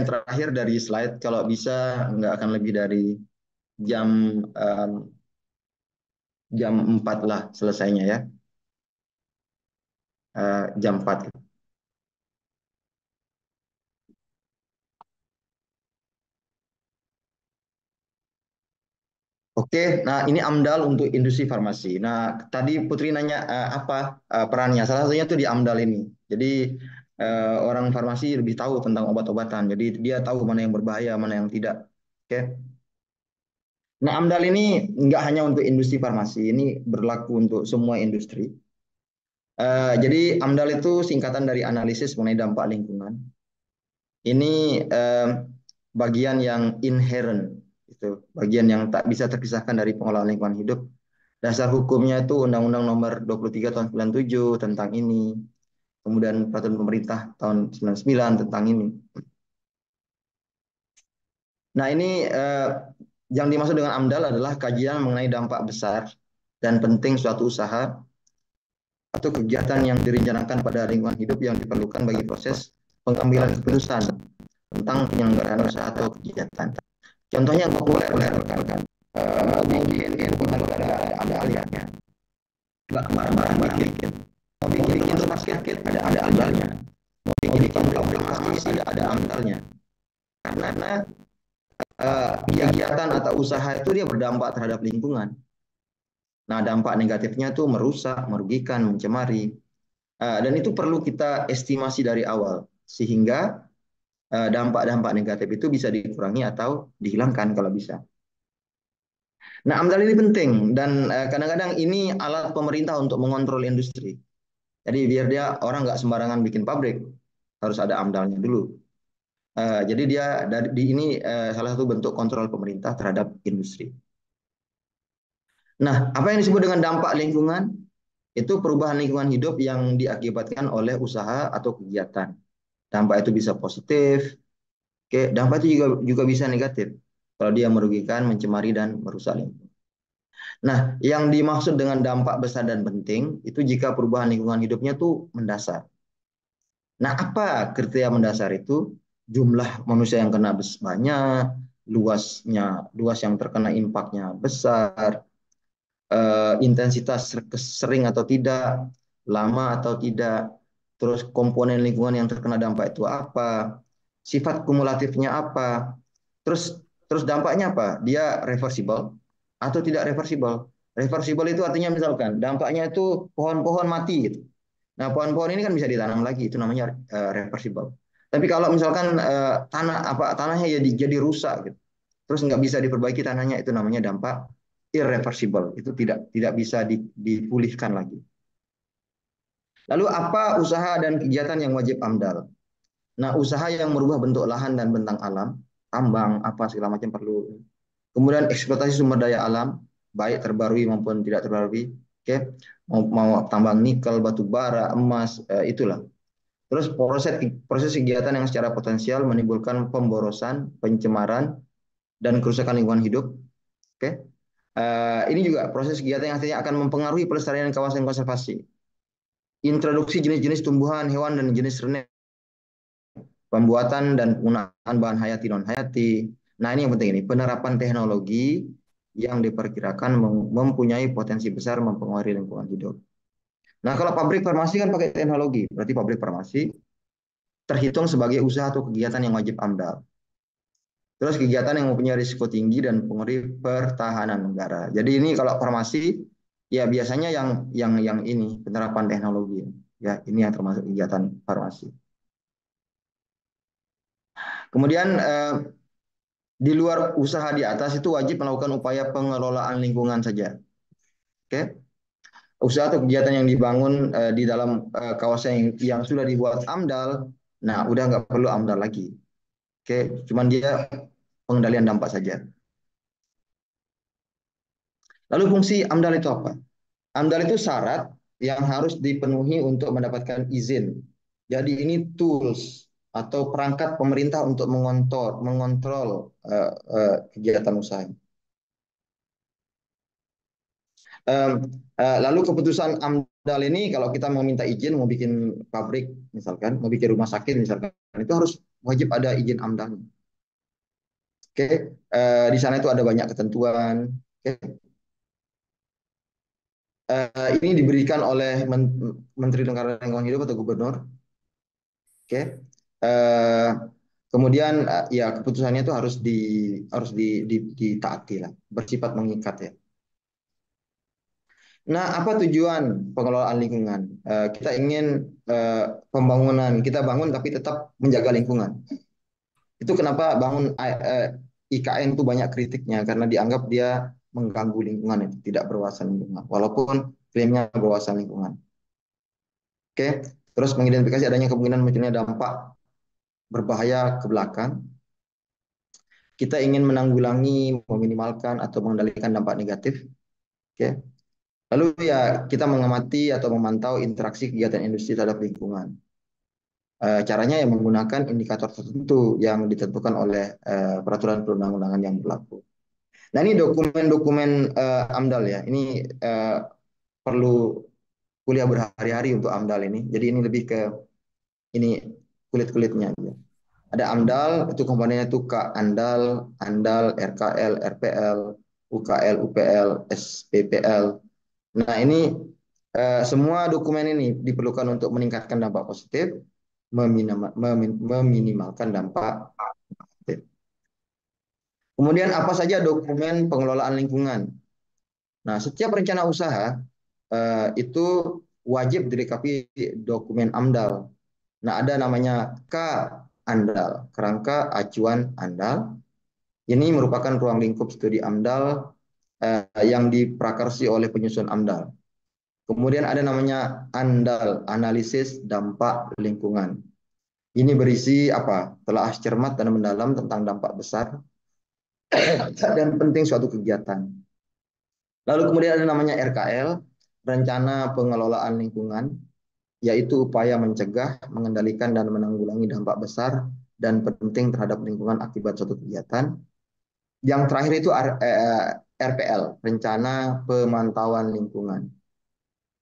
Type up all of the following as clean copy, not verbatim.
terakhir dari slide, kalau bisa nggak akan lebih dari jam em, jam 4 lah selesainya ya. Jam 4. Oke, nah ini AMDAL untuk industri farmasi. Nah, tadi Putri nanya apa perannya. Salah satunya tuh di AMDAL ini. Jadi orang farmasi lebih tahu tentang obat-obatan. Jadi dia tahu mana yang berbahaya, mana yang tidak. Oke. Nah, AMDAL ini nggak hanya untuk industri farmasi, ini berlaku untuk semua industri. Jadi AMDAL itu singkatan dari analisis mengenai dampak lingkungan. Ini bagian yang inherent, itu bagian yang tak bisa terpisahkan dari pengelolaan lingkungan hidup. Dasar hukumnya itu Undang-Undang Nomor 23 Tahun 97 tentang ini, kemudian Peraturan Pemerintah tahun 99 tentang ini. Nah, ini yang dimaksud dengan AMDAL adalah kajian mengenai dampak besar dan penting suatu usaha atau kegiatan yang direncanakan pada lingkungan hidup yang diperlukan bagi proses pengambilan keputusan tentang penyelenggaraan usaha atau kegiatan. Contohnya yang populer rekan-rekan, mungkin ada aliannya, nggak kemana-mana bikin, mau bikin rumah sakit ada amdalnya, mau bikin pabrik farmasi ada amdalnya, karena kegiatan atau usaha itu dia berdampak terhadap lingkungan. Nah, dampak negatifnya itu merusak, merugikan, mencemari. Dan itu perlu kita estimasi dari awal, sehingga dampak-dampak negatif itu bisa dikurangi atau dihilangkan kalau bisa. Nah, AMDAL ini penting dan kadang-kadang ini alat pemerintah untuk mengontrol industri. Jadi biar dia orang nggak sembarangan bikin pabrik, harus ada AMDALnya dulu. Jadi dia di ini salah satu bentuk kontrol pemerintah terhadap industri. Nah, apa yang disebut dengan dampak lingkungan? Itu perubahan lingkungan hidup yang diakibatkan oleh usaha atau kegiatan. Dampak itu bisa positif, oke, dampak itu juga bisa negatif. Kalau dia merugikan, mencemari dan merusak lingkungan. Nah, yang dimaksud dengan dampak besar dan penting itu jika perubahan lingkungan hidupnya tuh mendasar. Nah, apa kriteria mendasar itu? Jumlah manusia yang kena banyak, luas yang terkena impaknya besar, intensitas sering atau tidak, lama atau tidak, terus komponen lingkungan yang terkena dampak itu apa, sifat kumulatifnya apa, terus terus dampaknya apa? Dia reversible atau tidak reversible? Reversible itu artinya misalkan dampaknya itu pohon-pohon mati gitu. Nah, pohon-pohon ini kan bisa ditanam lagi, itu namanya reversible. Tapi kalau misalkan tanahnya jadi rusak gitu, terus nggak bisa diperbaiki tanahnya, itu namanya dampak irreversible. Itu tidak bisa dipulihkan lagi. Lalu apa usaha dan kegiatan yang wajib AMDAL? Nah, usaha yang merubah bentuk lahan dan bentang alam, tambang apa segala macam perlu. Kemudian eksploitasi sumber daya alam, baik terbarui maupun tidak terbarui. Oke, mau tambang nikel, batu bara, emas, itulah. Terus proses kegiatan yang secara potensial menimbulkan pemborosan, pencemaran, dan kerusakan lingkungan hidup. Oke, ini juga proses kegiatan yang artinya akan mempengaruhi pelestarian kawasan konservasi. Introduksi jenis-jenis tumbuhan, hewan, dan jenis renek, pembuatan dan penggunaan bahan hayati non hayati. Nah, ini yang penting ini, penerapan teknologi yang diperkirakan mempunyai potensi besar mempengaruhi lingkungan hidup. Nah, kalau pabrik farmasi kan pakai teknologi, berarti pabrik farmasi terhitung sebagai usaha atau kegiatan yang wajib AMDAL. Terus kegiatan yang mempunyai risiko tinggi dan mempengaruhi pertahanan negara. Jadi ini kalau farmasi ya biasanya yang ini penerapan teknologi. Ya, ini yang termasuk kegiatan farmasi. Kemudian di luar usaha di atas itu wajib melakukan upaya pengelolaan lingkungan saja. Oke. Usaha atau kegiatan yang dibangun di dalam kawasan yang sudah dibuat AMDAL, nah udah nggak perlu AMDAL lagi. Oke, cuman dia pengendalian dampak saja. Lalu fungsi AMDAL itu apa? AMDAL itu syarat yang harus dipenuhi untuk mendapatkan izin. Jadi ini tools atau perangkat pemerintah untuk mengontrol kegiatan usaha. Lalu keputusan AMDAL ini kalau kita mau minta izin mau bikin pabrik misalkan, mau bikin rumah sakit misalkan, itu harus wajib ada izin AMDAL. Oke, di sana itu ada banyak ketentuan. Oke, ini diberikan oleh Menteri Lingkungan Hidup atau Gubernur. Oke, eh, kemudian ya keputusannya itu ditaati lah, bersifat mengikat ya. Nah, apa tujuan pengelolaan lingkungan? Kita ingin pembangunan kita bangun tapi tetap menjaga lingkungan. Itu kenapa bangun IKN itu banyak kritiknya karena dianggap dia mengganggu lingkungan itu tidak berwawasan lingkungan. Walaupun klaimnya berwawasan lingkungan. Oke, terus mengidentifikasi adanya kemungkinan munculnya dampak berbahaya ke belakang. Kita ingin menanggulangi, meminimalkan atau mengendalikan dampak negatif. Oke. Lalu ya kita mengamati atau memantau interaksi kegiatan industri terhadap lingkungan. Caranya yang menggunakan indikator tertentu yang ditentukan oleh peraturan perundang-undangan yang berlaku. Nah ini dokumen-dokumen AMDAL ya. Ini perlu kuliah berhari-hari untuk AMDAL ini. Jadi ini lebih ke ini kulit-kulitnya. Ada AMDAL, itu komponennya itu K ANDAL, ANDAL, RKL, RPL, UKL, UPL, SPPL. Nah ini semua dokumen ini diperlukan untuk meningkatkan dampak positif, meminimalkan dampak negatif. Kemudian apa saja dokumen pengelolaan lingkungan? Nah, setiap rencana usaha itu wajib dilengkapi dokumen AMDAL. Nah, ada namanya K ANDAL, kerangka acuan AMDAL. Ini merupakan ruang lingkup studi AMDAL yang diprakarsi oleh penyusun AMDAL. Kemudian ada namanya ANDAL, analisis dampak lingkungan. Ini berisi apa? Telah cermat dan mendalam tentang dampak besar dan penting suatu kegiatan. Lalu kemudian ada namanya RKL, rencana pengelolaan lingkungan, yaitu upaya mencegah, mengendalikan dan menanggulangi dampak besar dan penting terhadap lingkungan akibat suatu kegiatan. Yang terakhir itu RPL, rencana pemantauan lingkungan.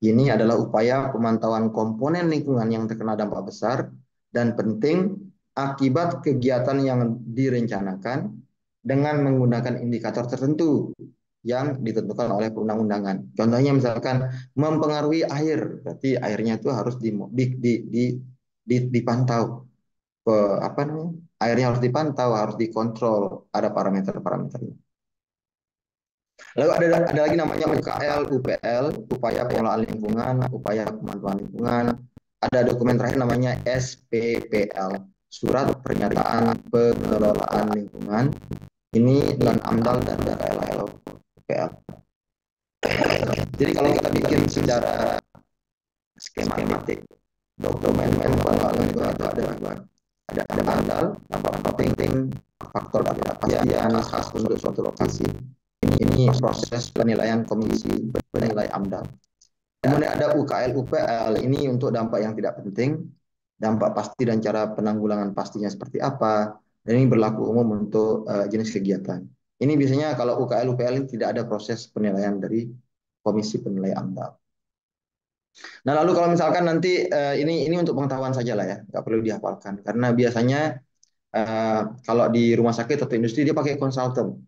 Ini adalah upaya pemantauan komponen lingkungan yang terkena dampak besar dan penting akibat kegiatan yang direncanakan dengan menggunakan indikator tertentu yang ditentukan oleh perundang-undangan. Contohnya misalkan mempengaruhi air, berarti airnya itu harus dipantau. Apa namanya? Airnya harus dipantau, harus dikontrol, ada parameter-parameternya. Lalu ada lagi namanya UKL, UPL, upaya pengelolaan lingkungan, upaya pemantauan lingkungan. Ada dokumen terakhir namanya SPPL, surat pernyataan pengelolaan lingkungan. Ini dan AMDAL dan RKL UPL. Jadi kalau kita bikin secara skematik dokumen pengelolaan lingkungan itu ada AMDAL, dampak penting, faktor ketidakpastian khas untuk suatu lokasi. Ini proses penilaian komisi penilai AMDAL. Kemudian ada UKL, UPL, ini untuk dampak yang tidak penting, dampak pasti dan cara penanggulangan pastinya seperti apa, dan ini berlaku umum untuk jenis kegiatan. Ini biasanya kalau UKL, UPL ini tidak ada proses penilaian dari komisi penilai AMDAL. Nah lalu kalau misalkan nanti ini untuk pengetahuan saja lah ya, nggak perlu dihafalkan, karena biasanya kalau di rumah sakit atau industri dia pakai konsultan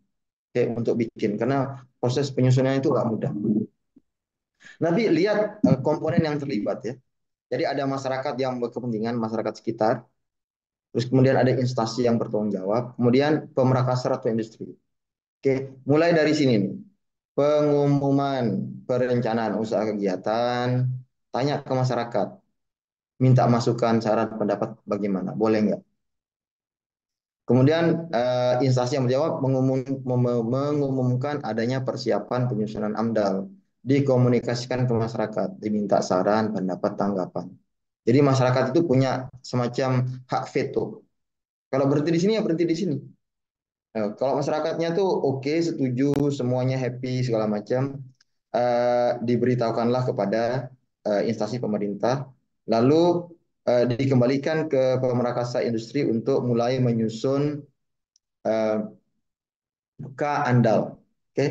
untuk bikin karena proses penyusunannya itu nggak mudah. Nanti lihat komponen yang terlibat ya. Jadi ada masyarakat yang berkepentingan, masyarakat sekitar, terus kemudian ada instansi yang bertanggung jawab, kemudian pemerakasar atau industri. Oke, mulai dari sini nih. Pengumuman perencanaan usaha kegiatan, tanya ke masyarakat, minta masukan, saran, pendapat bagaimana, boleh nggak? Kemudian instansi yang menjawab mengumumkan adanya persiapan penyusunan AMDAL, dikomunikasikan ke masyarakat, diminta saran, pendapat, tanggapan. Jadi masyarakat itu punya semacam hak veto. Kalau berhenti di sini ya berhenti di sini. Kalau masyarakatnya tuh oke, setuju, semuanya happy segala macam, diberitahukanlah kepada instansi pemerintah, lalu dikembalikan ke Pemrakasa Industri untuk mulai menyusun eh, K Andal, oke,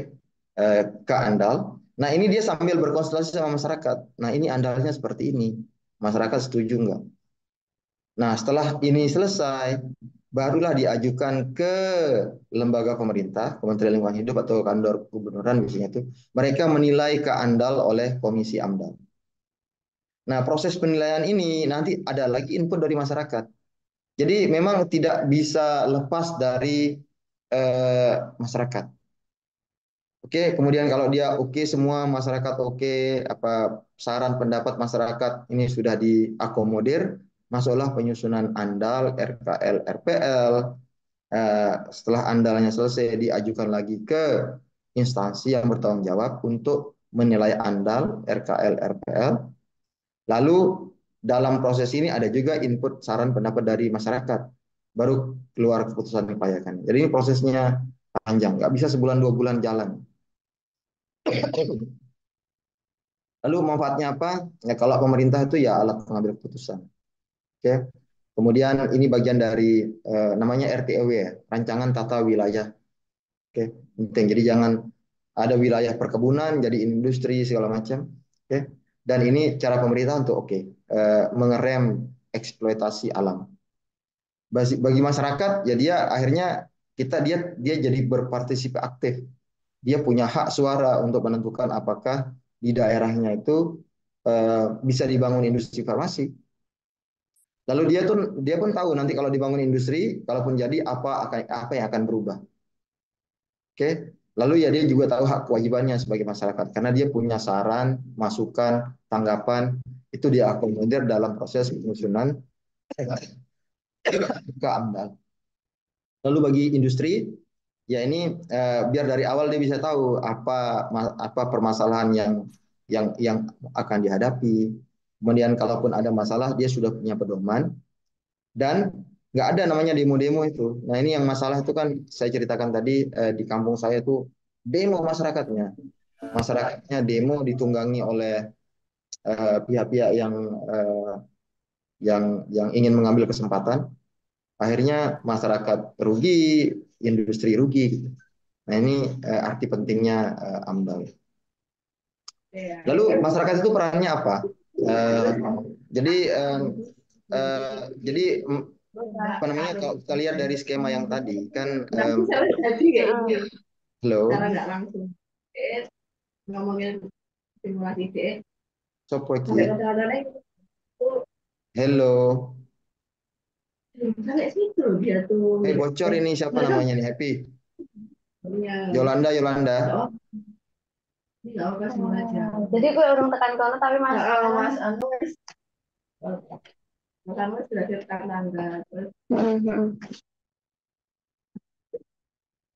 K Andal. Nah ini dia sambil berkonsultasi sama masyarakat. Nah ini andalnya seperti ini, masyarakat setuju nggak? Nah, setelah ini selesai, barulah diajukan ke lembaga pemerintah, Kementerian Lingkungan Hidup atau kantor gubernuran biasanya itu, mereka menilai ke AMDAL oleh Komisi AMDAL. Nah, proses penilaian ini nanti ada lagi input dari masyarakat. Jadi memang tidak bisa lepas dari masyarakat. Oke, kemudian kalau dia oke semua masyarakat oke, apa saran pendapat masyarakat ini sudah diakomodir, masuklah penyusunan AMDAL, RKL, RPL. Setelah AMDALnya selesai, diajukan lagi ke instansi yang bertanggung jawab untuk menilai AMDAL, RKL, RPL. Lalu dalam proses ini ada juga input saran pendapat dari masyarakat, baru keluar keputusan diupayakan. Jadi ini prosesnya panjang, nggak bisa sebulan 2 bulan jalan. Lalu manfaatnya apa? Ya, kalau pemerintah itu ya alat pengambil keputusan. Oke. Kemudian ini bagian dari namanya RTEW ya, Rancangan Tata Wilayah. Oke, penting. Jadi jangan ada wilayah perkebunan jadi industri segala macam. Oke. Dan ini cara pemerintah untuk mengerem eksploitasi alam. Bagi masyarakat ya dia akhirnya dia jadi berpartisipasi aktif. Dia punya hak suara untuk menentukan apakah di daerahnya itu bisa dibangun industri farmasi. Lalu dia pun tahu nanti kalau dibangun industri, kalaupun jadi apa yang akan berubah. Oke. Lalu ya dia juga tahu hak kewajibannya sebagai masyarakat karena dia punya saran, masukan, tanggapan itu dia akomodir dalam proses penyusunan ke AMDAL. Lalu bagi industri, ya ini biar dari awal dia bisa tahu apa permasalahan yang akan dihadapi. Kemudian kalaupun ada masalah, dia sudah punya pedoman dan nggak ada namanya demo-demo itu. Nah ini yang masalah itu kan saya ceritakan tadi di kampung saya itu demo masyarakatnya. Masyarakatnya demo ditunggangi oleh pihak-pihak eh, yang ingin mengambil kesempatan. Akhirnya masyarakat rugi, industri rugi gitu. Nah, ini arti pentingnya AMDAL. Lalu masyarakat itu perannya apa? Eh, jadi eh, jadi apa namanya kalau kita lihat dari skema yang tadi kan halo. Cara nggak langsung ngomongin simulasi sopo iki. Hello. Bocor ini siapa namanya nih? Happy. Yolanda, Yolanda. Jadi gue urung tekan kono tapi mas anu kamu sudah tekan tangga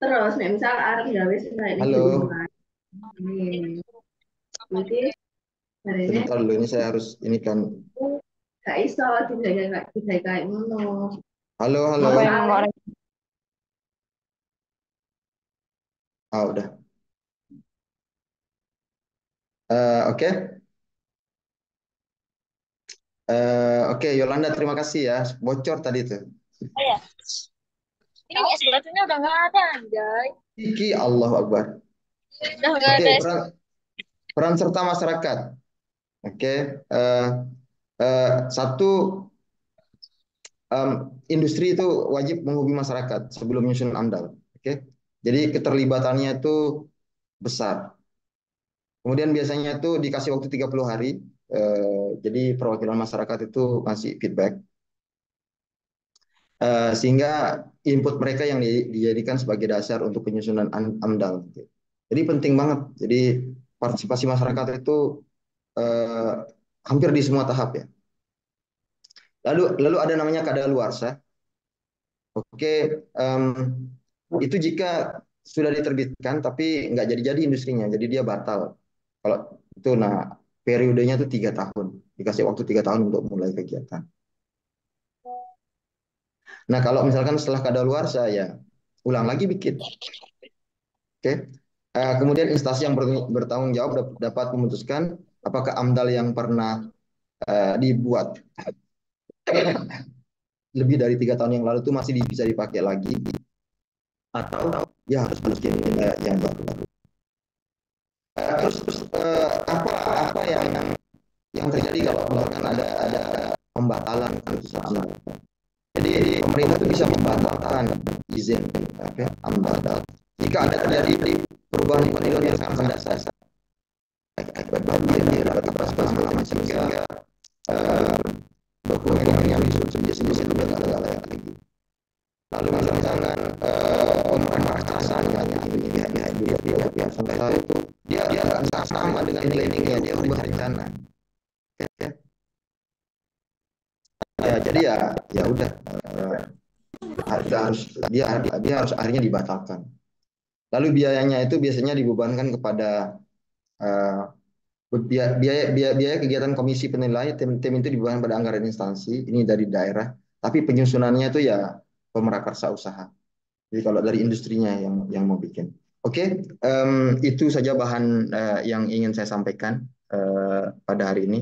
terus nih misal arep gawe ini halo ini nanti hari ini sebentar dulu ini saya harus ini kan gak iso tidak kayak ngono halo halo udah oke. Oke, Yolanda terima kasih ya. Bocor tadi tuh. ya ini es batunya udah nggak ada anjay Iki Allahu Akbar. udah nggak Oke, ada peran serta masyarakat. Oke, satu industri itu wajib menghubungi masyarakat sebelum menyusun AMDAL. Oke, jadi keterlibatannya itu besar. Kemudian biasanya itu dikasih waktu 30 hari. Jadi perwakilan masyarakat itu masih feedback. Sehingga input mereka yang dijadikan sebagai dasar untuk penyusunan AMDAL. Jadi penting banget. Jadi partisipasi masyarakat itu eh, hampir di semua tahap ya. Lalu ada namanya kadaluarsa. Oke, itu jika sudah diterbitkan tapi nggak jadi-jadi industrinya, jadi dia batal. Kalau itu, nah periodenya itu 3 tahun, dikasih waktu 3 tahun untuk mulai kegiatan. Nah kalau misalkan setelah kadaluarsa ya ulang lagi bikin. Oke. Kemudian instansi yang bertanggung jawab dapat memutuskan apakah AMDAL yang pernah dibuat lebih dari 3 tahun yang lalu itu masih bisa dipakai lagi atau ya harus bikin yang baru. Terus apa apa yang terjadi kalau misalkan ada pembatalan keputusan AMDAL. Jadi pemerintah itu bisa membatalkan izin AMDAL jika ada terjadi perubahan lingkungan hidup yang sangat mendasar akibat banjir atau apa segala macam, sehingga dokumen yang disusun itu sudah tidak layak lagi. Lalu misalnya pemerasan pihak swasta itu dia nggak sama dengan planningnya, dia ubah rencana. Ya, jadi ya udah, dia harus akhirnya dibatalkan. Lalu biayanya itu biasanya dibebankan kepada biaya kegiatan komisi penilai tim itu dibebankan pada anggaran instansi ini dari daerah, tapi penyusunannya itu ya pemrakarsa usaha. Jadi kalau dari industrinya yang mau bikin. Oke, itu saja bahan yang ingin saya sampaikan pada hari ini.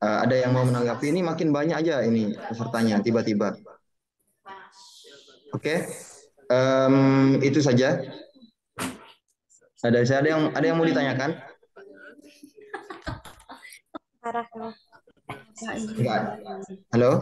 Ada yang mau menanggapi? Ini makin banyak aja ini pesertanya tiba-tiba. Oke, itu saja. Dari saya ada yang mau ditanyakan? Enggak. Halo.